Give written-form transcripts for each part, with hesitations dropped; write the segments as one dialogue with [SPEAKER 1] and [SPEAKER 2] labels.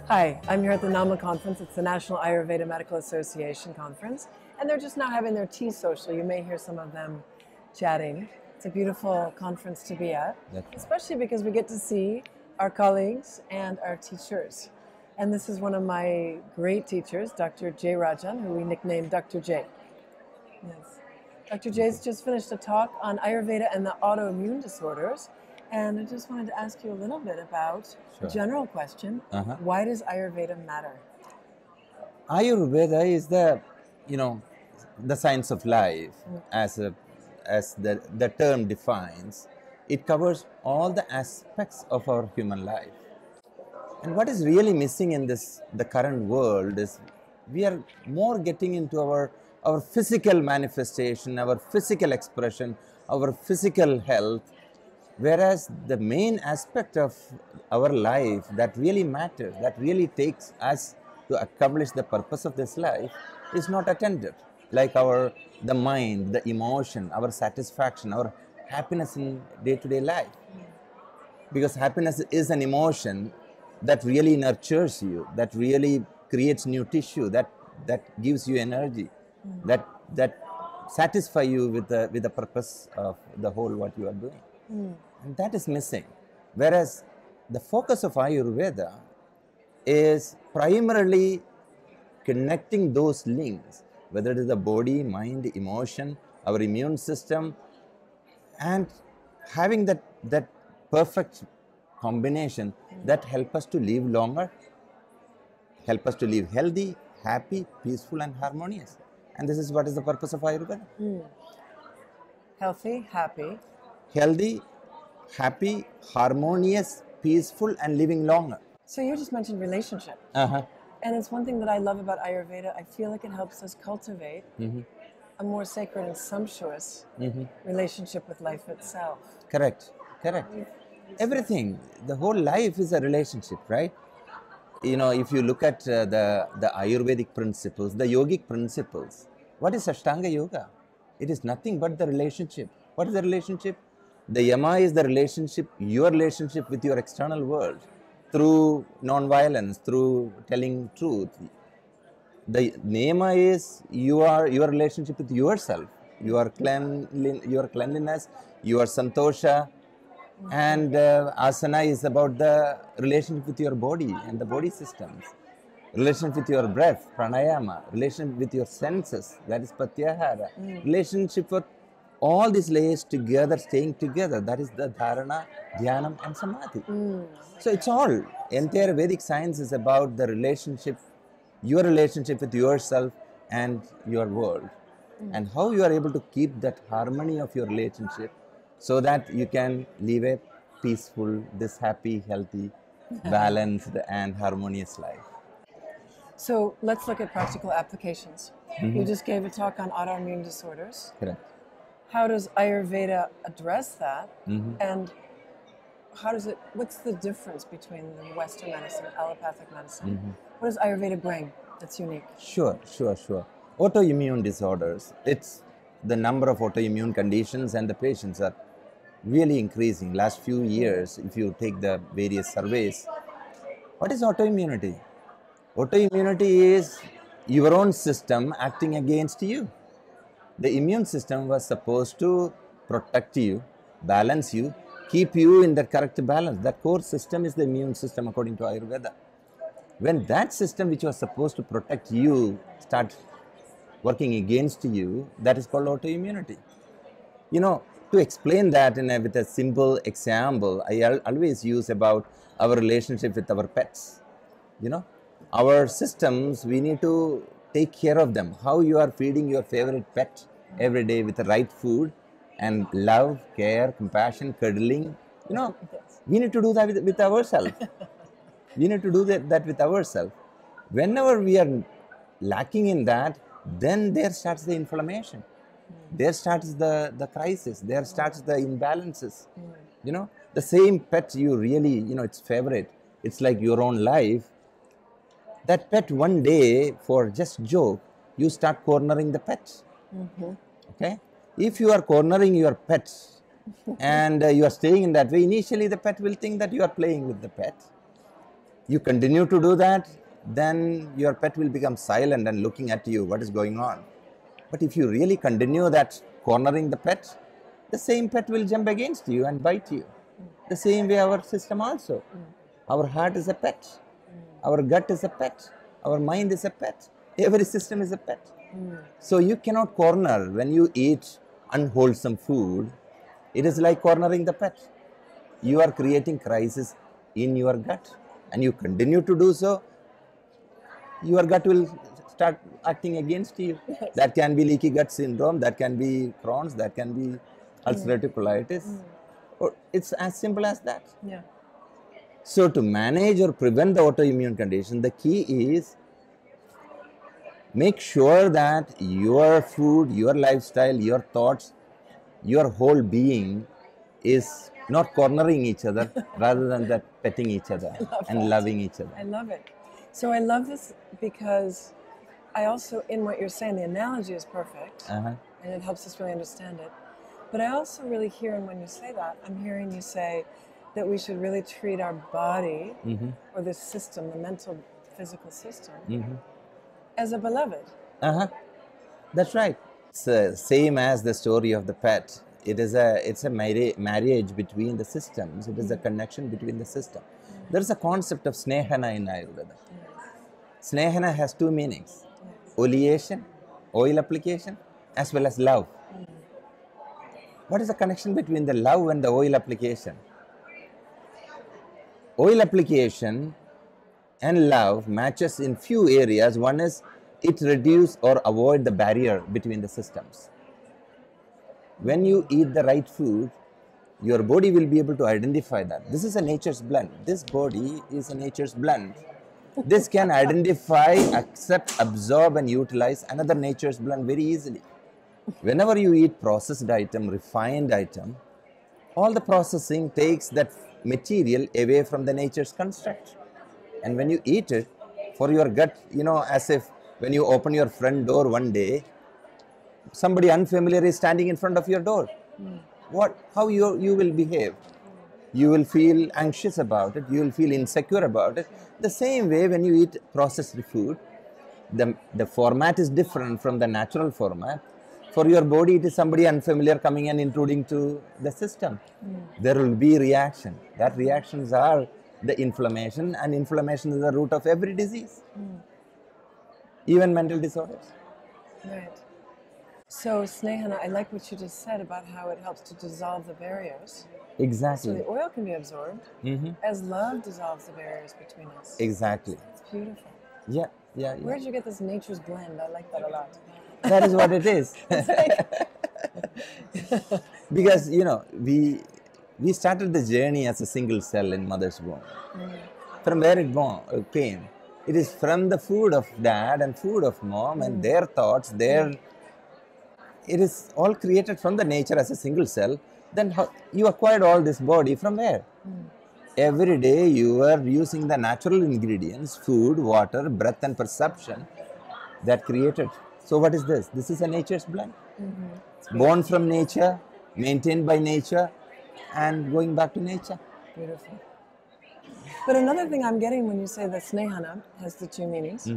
[SPEAKER 1] Hi, I'm here at the Nama conference. It's the National Ayurveda Medical Association conference, and they're just now having their tea social. You may hear some of them chatting. It's a beautiful conference to be at, especially because we get to see our colleagues and our teachers. And this is one of my great teachers, Dr. Jayarajan, who we nicknamed Dr. J. Yes. Dr. J's just finished a talk on Ayurveda and the autoimmune disorders. And I just wanted to ask you a little bit about a general question. Why does Ayurveda matter?
[SPEAKER 2] Ayurveda is the science of life, as the term defines. It covers all the aspects of our human life. And what is really missing in the current world is we are more getting into our physical manifestation, our physical expression, our physical health. Whereas the main aspect of our life that really matters, that really takes us to accomplish the purpose of this life, is not attended. Like the mind, the emotion, our satisfaction, our happiness in day-to-day life. Because happiness is an emotion that really nurtures you, that really creates new tissue, that gives you energy, that satisfies you with the purpose of the whole what you are doing. And that is missing. Whereas the focus of Ayurveda is primarily connecting those links, whether it is the body, mind, emotion, our immune system, and having that perfect combination that help us to live longer, help us to live healthy, happy, peaceful, and harmonious. And this is what is the purpose of Ayurveda.
[SPEAKER 1] Healthy, happy.
[SPEAKER 2] Healthy, happy, harmonious, peaceful, and living longer.
[SPEAKER 1] So you just mentioned relationship. And it's one thing that I love about Ayurveda. I feel like it helps us cultivate a more sacred and sumptuous relationship with life itself.
[SPEAKER 2] Correct. Everything, the whole life is a relationship, right? If you look at the Ayurvedic principles, the yogic principles, what is Ashtanga Yoga? It is nothing but the relationship. What is the relationship? The Yama is the relationship, your relationship with your external world, through non-violence, through telling truth. The Niyama is your relationship with yourself, your cleanliness, your santosha, and Asana is about the relationship with your body and the body systems, relationship with your breath, pranayama, relationship with your senses, that is pratyahara, relationship with all these layers together, staying together, that is the Dharana, Dhyana, and Samadhi. So it's all, entire Vedic science is about the relationship, your relationship with yourself and your world, and how you are able to keep that harmony of your relationship so that you can live a peaceful, this happy, healthy, balanced, and harmonious life.
[SPEAKER 1] So let's look at practical applications. You just gave a talk on autoimmune disorders.
[SPEAKER 2] Correct.
[SPEAKER 1] How does Ayurveda address that? And what's the difference between the Western medicine and allopathic medicine? What does Ayurveda bring that's unique?
[SPEAKER 2] Sure. Autoimmune disorders, it's the number of autoimmune conditions and the patients are really increasing. Last few years, if you take the various surveys, what is autoimmunity? Autoimmunity is your own system acting against you. The immune system was supposed to protect you, balance you, keep you in the correct balance. That core system is the immune system according to Ayurveda. When that system which was supposed to protect you starts working against you, that is called autoimmunity. To explain that with a simple example, I always use about our relationship with our pets. Our systems, we need to take care of them. How you are feeding your favorite pet every day with the right food and love, care, compassion, cuddling. We need to do that with ourselves. We need to do that with ourselves. Whenever we are lacking in that, then there starts the inflammation. There starts the crisis. There starts the imbalances. The same pet you really, it's favorite. It's like your own life. That pet one day, for just joke, you start cornering the pet. Okay? If you are cornering your pet and you are staying in that way, initially the pet will think that you are playing with the pet. You continue to do that, then your pet will become silent and looking at you, what is going on. But if you really continue that cornering the pet, the same pet will jump against you and bite you. The same way our system also. Our heart is a pet. Our gut is a pet. Our mind is a pet. Every system is a pet. So you cannot corner when you eat unwholesome food. It is like cornering the pet. You are creating crisis in your gut, and you continue to do so, your gut will start acting against you.
[SPEAKER 1] Yes.
[SPEAKER 2] That can be leaky gut syndrome, that can be Crohn's, that can be ulcerative colitis. Or it's as simple as that.
[SPEAKER 1] Yeah.
[SPEAKER 2] So to manage or prevent the autoimmune condition, the key is make sure that your food, your lifestyle, your thoughts, your whole being is not cornering each other rather than that petting each other and loving each other.
[SPEAKER 1] I love it. So I love this because I also, in what you're saying, the analogy is perfect and it helps us really understand it. But I also really hear, and when you say that, I'm hearing you say that we should really treat our body or this system, the mental, physical system, as a beloved.
[SPEAKER 2] That's right. It's same as the story of the pet. It's a marriage between the systems. It is a connection between the system. There is a concept of snehana in Ayurveda. Snehana has two meanings: oleation, oil application, as well as love. What is the connection between the love and the oil application? Oil application and love matches in few areas. One is it reduce or avoid the barrier between the systems. When you eat the right food, your body will be able to identify that. This is a nature's blend. This body is a nature's blend. This can identify, accept, absorb and utilize another nature's blend very easily. Whenever you eat processed item, refined item, all the processing takes that material away from the nature's construct. And when you eat it, for your gut, as if when you open your front door one day, somebody unfamiliar is standing in front of your door. How you will behave? You will feel anxious about it. You will feel insecure about it. The same way when you eat processed food, the format is different from the natural format. For your body, it is somebody unfamiliar coming and intruding to the system. There will be reaction. That reactions are the inflammation, and inflammation is the root of every disease, even mental disorders.
[SPEAKER 1] Right. So snehana, I like what you just said about how it helps to dissolve the barriers.
[SPEAKER 2] Exactly.
[SPEAKER 1] So the oil can be absorbed as love dissolves the barriers between us.
[SPEAKER 2] Exactly.
[SPEAKER 1] It's beautiful.
[SPEAKER 2] Yeah.
[SPEAKER 1] Where did you get this nature's blend? I like that a lot.
[SPEAKER 2] That is what it is. Because, we started the journey as a single cell in mother's womb. From where it came. It is from the food of dad and food of mom and their thoughts, it is all created from the nature as a single cell. Then how you acquired all this body from where? Every day you are using the natural ingredients, food, water, breath and perception that created. So what is this? This is a nature's blend. Born from nature, maintained by nature, and going back to nature.
[SPEAKER 1] Beautiful. But another thing I'm getting when you say that snehana has the two meanings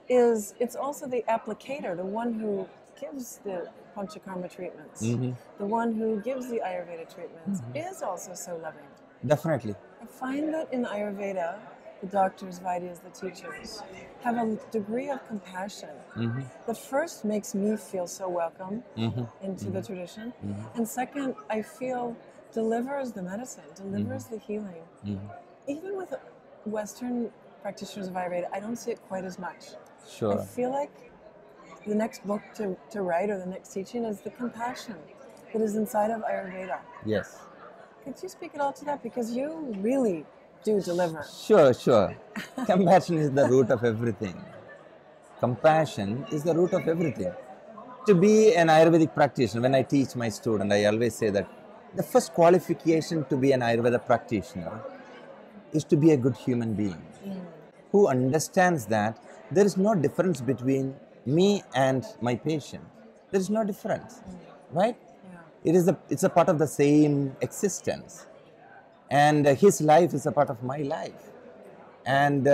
[SPEAKER 1] is it's also the applicator, the one who gives the panchakarma treatments, the one who gives the Ayurveda treatments is also so loving.
[SPEAKER 2] Definitely.
[SPEAKER 1] I find that in the Ayurveda, the doctors, Vaidyas, the teachers, have a degree of compassion that first makes me feel so welcome into the tradition, and second, I feel delivers the medicine, delivers the healing. Even with Western practitioners of Ayurveda, I don't see it quite as much.
[SPEAKER 2] Sure.
[SPEAKER 1] I feel like the next book to write or the next teaching is the compassion that is inside of Ayurveda.
[SPEAKER 2] Yes.
[SPEAKER 1] Could you speak at all to that? Because you really do deliver.
[SPEAKER 2] Sure. Compassion is the root of everything. Compassion is the root of everything. To be an Ayurvedic practitioner, when I teach my student, I always say that the first qualification to be an Ayurveda practitioner is to be a good human being who understands that there is no difference between me and my patient. There is no difference, right? Yeah. It's a part of the same existence, and his life is a part of my life. And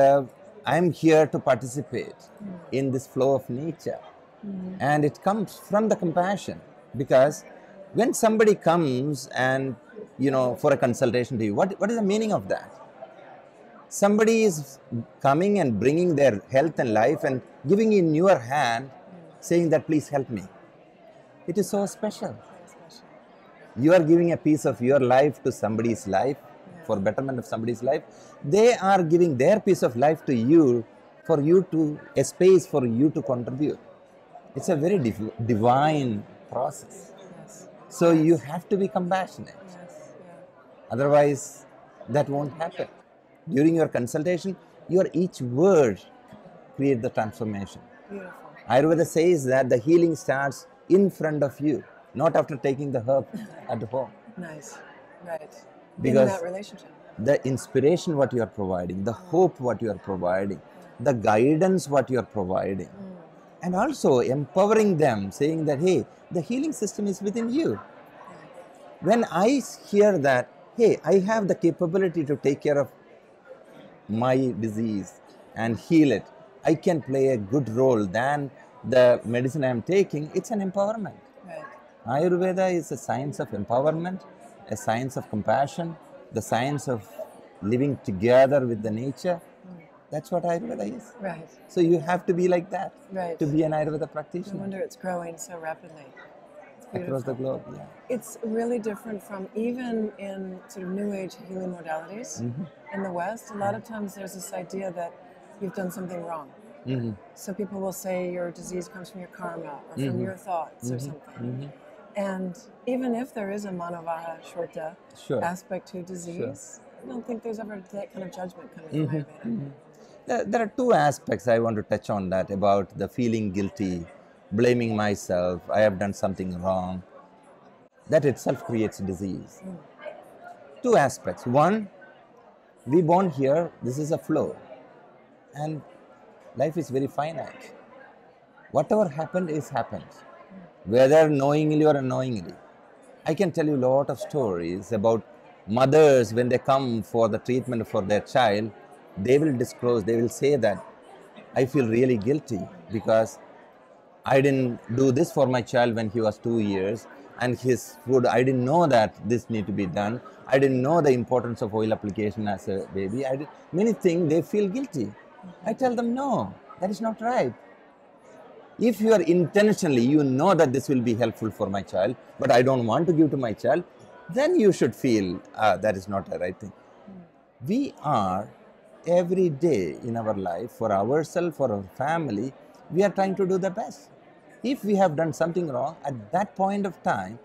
[SPEAKER 2] I'm here to participate in this flow of nature. And it comes from the compassion, because when somebody comes and, for a consultation to you, what is the meaning of that? Somebody is coming and bringing their health and life and giving in your hand, saying that, please help me. It is so special. You are giving a piece of your life to somebody's life, for betterment of somebody's life. They are giving their piece of life to you, for you to, a space for you to contribute. It's a very divine process.
[SPEAKER 1] Yes.
[SPEAKER 2] So you have to be compassionate.
[SPEAKER 1] Yes. Yeah.
[SPEAKER 2] Otherwise, that won't happen. During your consultation, your each word creates the transformation.
[SPEAKER 1] Beautiful.
[SPEAKER 2] Ayurveda says that the healing starts in front of you, not after taking the herb at home.
[SPEAKER 1] Nice. Right.
[SPEAKER 2] Because
[SPEAKER 1] in that relationship.
[SPEAKER 2] The inspiration what you are providing, the hope what you are providing, the guidance what you are providing, and also empowering them, saying that, hey, the healing system is within you. When I hear that, hey, I have the capability to take care of my disease and heal it, I can play a good role than the medicine I am taking, it's an empowerment.
[SPEAKER 1] Right.
[SPEAKER 2] Ayurveda is a science of empowerment, a science of compassion, the science of living together with the nature. That's what Ayurveda is.
[SPEAKER 1] Right.
[SPEAKER 2] So you have to be like that,
[SPEAKER 1] right,
[SPEAKER 2] to be an Ayurveda
[SPEAKER 1] No
[SPEAKER 2] practitioner.
[SPEAKER 1] wonder it's growing so rapidly.
[SPEAKER 2] Across the globe, yeah.
[SPEAKER 1] It's really different from even in sort of New Age healing modalities in the West. A lot of times there's this idea that you've done something wrong. So people will say your disease comes from your karma or from your thoughts or something. And even if there is a manavaha shorta aspect to disease, I don't think there's ever that kind of judgment coming from Ayurveda.
[SPEAKER 2] There are two aspects I want to touch on that, about the feeling guilty, blaming myself, I have done something wrong. That itself creates disease. Two aspects. One, we born here, this is a flow. And life is very finite. Whatever happened is happened, whether knowingly or unknowingly. I can tell you a lot of stories about mothers when they come for the treatment for their child. They will disclose, they will say that, I feel really guilty because I didn't do this for my child when he was 2 years, and his food, I didn't know that this need to be done. I didn't know the importance of oil application as a baby. Many things, they feel guilty. I tell them, no, that is not right. If you are intentionally, you know that this will be helpful for my child, but I don't want to give to my child, then you should feel that is not the right thing. We are, every day in our life, for ourselves, for our family, we are trying to do the best. If we have done something wrong, at that point of time,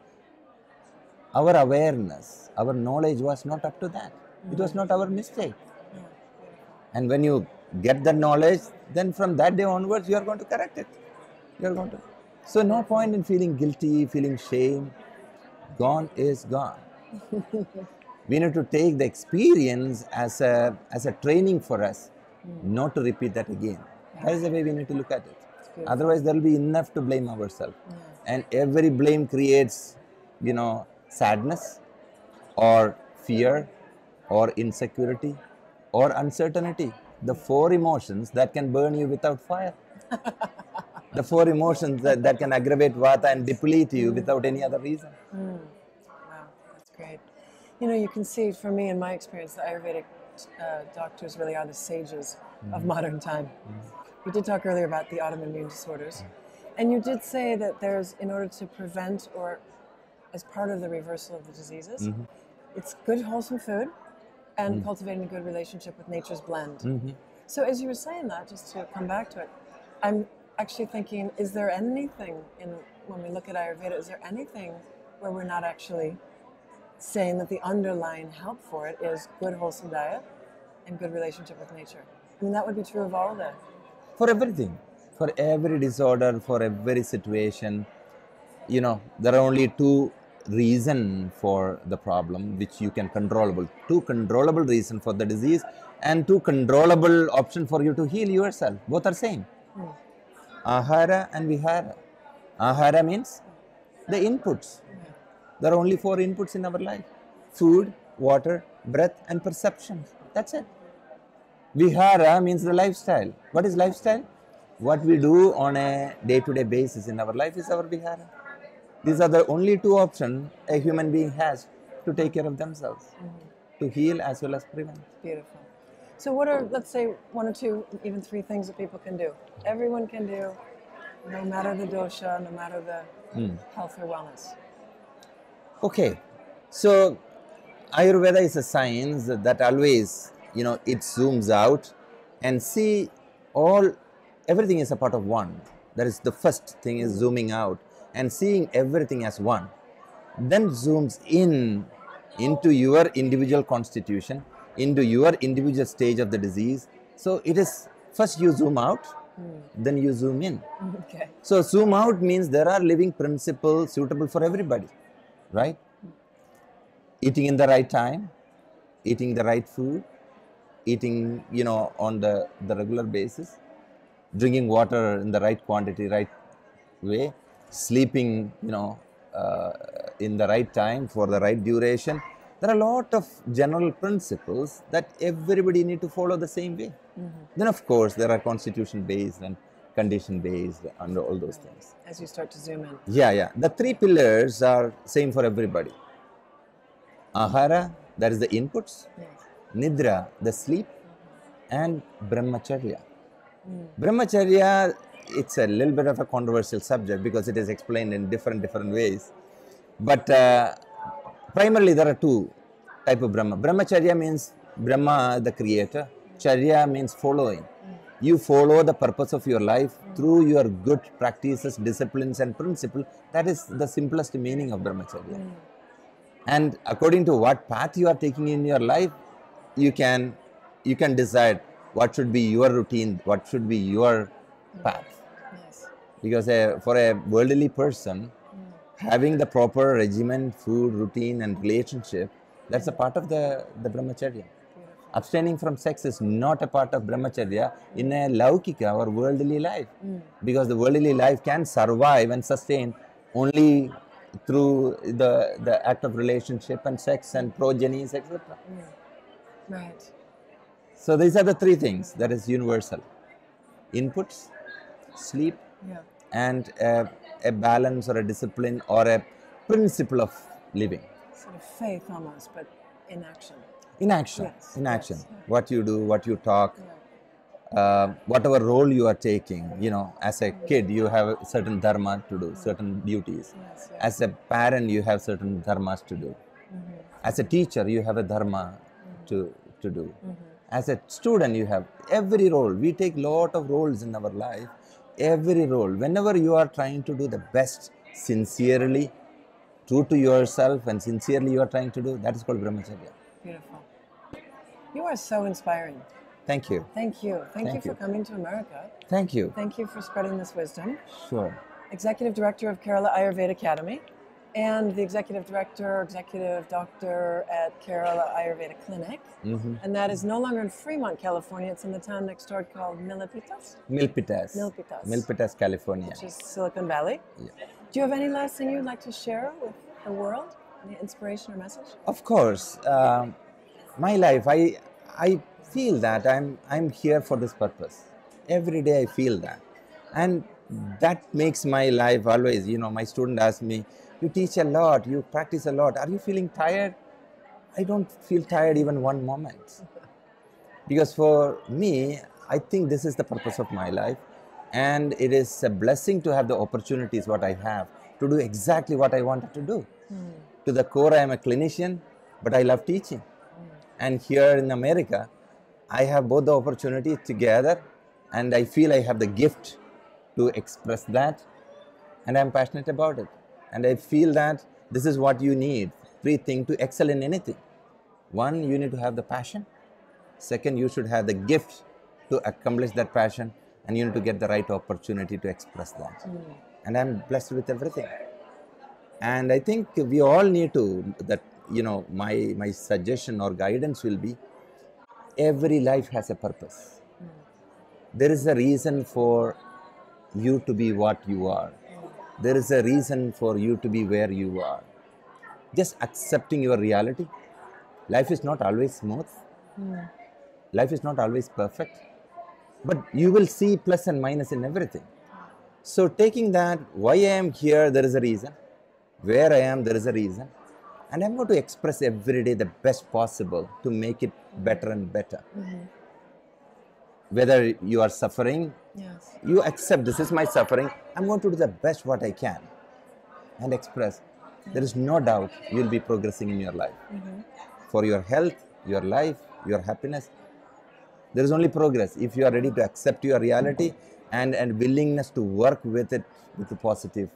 [SPEAKER 2] our awareness, our knowledge was not up to that. It was not our mistake. And when you get the knowledge, then from that day onwards, you are going to correct it. You are going to. So no point in feeling guilty, feeling shame. Gone is gone. We need to take the experience as a training for us, not to repeat that again. That is the way we need to look at it. Otherwise, there will be enough to blame ourselves. And every blame creates, sadness or fear or insecurity or uncertainty. The four emotions that can burn you without fire. The four emotions that can aggravate vata and deplete you without any other reason.
[SPEAKER 1] Wow, that's great. You can see, for me, in my experience, the Ayurvedic doctors really are the sages of modern time. We did talk earlier about the autoimmune disorders. And you did say that there's, in order to prevent or as part of the reversal of the diseases, it's good, wholesome food and cultivating a good relationship with nature's blend. So as you were saying that, just to come back to it, I'm actually thinking, is there anything when we look at Ayurveda, is there anything where we're not actually saying that the underlying help for it is good, wholesome diet and good relationship with nature? I mean, that would be true of all of that.
[SPEAKER 2] For everything, for every disorder, for every situation, there are only two reasons for the problem which you can controllable. Two controllable reasons for the disease and two controllable options for you to heal yourself. Both are same. Ahara and Vihara. Ahara means the inputs. There are only four inputs in our life: food, water, breath, and perception. That's it. Vihara means the lifestyle. What is lifestyle? What we do on a day-to-day basis in our life is our vihara. These are the only two options a human being has to take care of themselves, to heal as well as prevent.
[SPEAKER 1] Beautiful. So what are, let's say, one or two, even three things that people can do? Everyone can do, no matter the dosha, no matter the health or wellness.
[SPEAKER 2] Okay, so Ayurveda is a science that always, it zooms out and see everything is a part of one. That is the first thing, is zooming out and seeing everything as one. Then zooms into your individual constitution, into your individual stage of the disease. So it is, first you zoom out, then you zoom in.
[SPEAKER 1] Okay.
[SPEAKER 2] So zoom out means there are living principles suitable for everybody, right? Eating in the right time, eating the right food, eating, on the regular basis, drinking water in the right quantity, right way, sleeping, in the right time for the right duration. There are a lot of general principles that everybody need to follow the same way. Then of course there are constitution based and condition based and all those things.
[SPEAKER 1] As you start to zoom in.
[SPEAKER 2] Yeah. The three pillars are same for everybody. Ahara, that is the inputs.
[SPEAKER 1] Yes.
[SPEAKER 2] Nidra, the sleep. And Brahmacharya. Brahmacharya, it's a little bit of a controversial subject because it is explained in different ways. But primarily there are two types of Brahma. Brahmacharya means Brahma, the creator. Charya means following. You follow the purpose of your life through your good practices, disciplines and principles. That is the simplest meaning of Brahmacharya. And according to what path you are taking in your life, you can decide what should be your routine, what should be your path.
[SPEAKER 1] Yes.
[SPEAKER 2] Because for a worldly person, having the proper regimen, food, routine and relationship, that's a part of the Brahmacharya.
[SPEAKER 1] Beautiful.
[SPEAKER 2] Abstaining from sex is not a part of Brahmacharya in a laukika or worldly life. Because the worldly life can survive and sustain only through the act of relationship and sex and progenies, etc.
[SPEAKER 1] Right.
[SPEAKER 2] So these are the three things that is universal. Inputs, sleep, and a balance or a discipline or a principle of living.
[SPEAKER 1] Sort of faith almost, but in action.
[SPEAKER 2] In action,
[SPEAKER 1] Yes.
[SPEAKER 2] in action.
[SPEAKER 1] Yes.
[SPEAKER 2] What you do, what you talk, whatever role you are taking. As a kid, you have a certain dharma to do, certain duties.
[SPEAKER 1] Yes.
[SPEAKER 2] As a parent, you have certain dharmas to do. As a teacher, you have a dharma to do. As a student, you have every role. We take lot of roles in our life. Every role. Whenever you are trying to do the best, sincerely, true to yourself and sincerely you are trying to do, that is called Brahmacharya.
[SPEAKER 1] Beautiful. You are so inspiring.
[SPEAKER 2] Thank you.
[SPEAKER 1] Thank you. Thank you for coming to America.
[SPEAKER 2] Thank you.
[SPEAKER 1] Thank you for spreading this wisdom.
[SPEAKER 2] Sure.
[SPEAKER 1] Executive Director of Kerala Ayurveda Academy and the Executive Director, Executive Doctor at Kerala Ayurveda Clinic. And that is no longer in Fremont, California. It's in the town next door called Milpitas.
[SPEAKER 2] Milpitas, California.
[SPEAKER 1] Which is Silicon Valley.
[SPEAKER 2] Yeah.
[SPEAKER 1] Do you have any last thing you'd like to share with the world? Any inspiration or message?
[SPEAKER 2] Of course. My life, I feel that I'm here for this purpose. Every day I feel that. And that makes my life always, my student asks me, you teach a lot, you practice a lot. Are you feeling tired? I don't feel tired even one moment. Because for me, I think this is the purpose of my life. And it is a blessing to have the opportunities what I have to do exactly what I wanted to do. To the core, I am a clinician, but I love teaching. And here in America, I have both the opportunities together, and I feel I have the gift to express that, and I'm passionate about it. And I feel that this is what you need, thing to excel in anything. One, you need to have the passion. Second, you should have the gift to accomplish that passion, and you need to get the right opportunity to express that. And I'm blessed with everything. And I think we all need to, my suggestion or guidance will be, every life has a purpose. There is a reason for you to be what you are. There is a reason for you to be where you are. Just accepting your reality. Life is not always smooth. life is not always perfect, but you will see plus and minus in everything. So taking that, why I am here, there is a reason. Where I am, there is a reason. And I'm going to express every day the best possible to make it better and better. Whether you are suffering, you accept this is my suffering, I'm going to do the best what I can and express. There is no doubt you will be progressing in your life. For your health, your life, your happiness, there is only progress if you are ready to accept your reality and willingness to work with it with a positive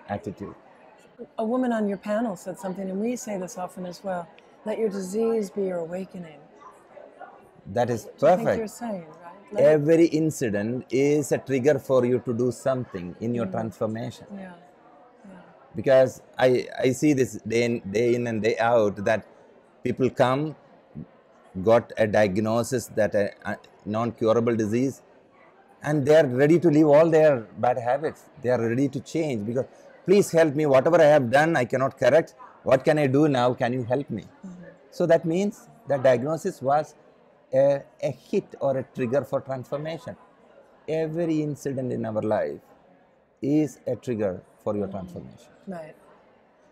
[SPEAKER 2] attitude.
[SPEAKER 1] A woman on your panel said something, and we say this often as well, let your disease be your awakening.
[SPEAKER 2] That is perfect.
[SPEAKER 1] I think you're saying, right?
[SPEAKER 2] Every incident is a trigger for you to do something in your transformation. Because I see this day in and day out that people come, got a diagnosis that a non-curable disease, and they are ready to leave all their bad habits. They are ready to change because, please help me, whatever I have done, I cannot correct. What can I do now? Can you help me? So that means the diagnosis was a hit or a trigger for transformation. Every incident in our life is a trigger for your transformation.
[SPEAKER 1] Right.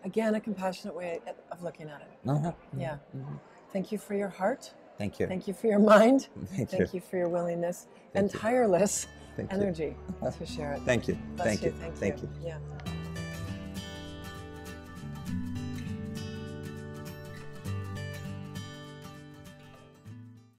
[SPEAKER 1] Again, a compassionate way of looking at it. Yeah. Thank you for your heart.
[SPEAKER 2] Thank you.
[SPEAKER 1] Thank you for your mind.
[SPEAKER 2] Thank
[SPEAKER 1] you for your willingness and tireless energy to share it.
[SPEAKER 2] Thank you.
[SPEAKER 1] Bless
[SPEAKER 2] Thank you.
[SPEAKER 1] Thank
[SPEAKER 2] Thank
[SPEAKER 1] you.
[SPEAKER 2] you.
[SPEAKER 1] Yeah.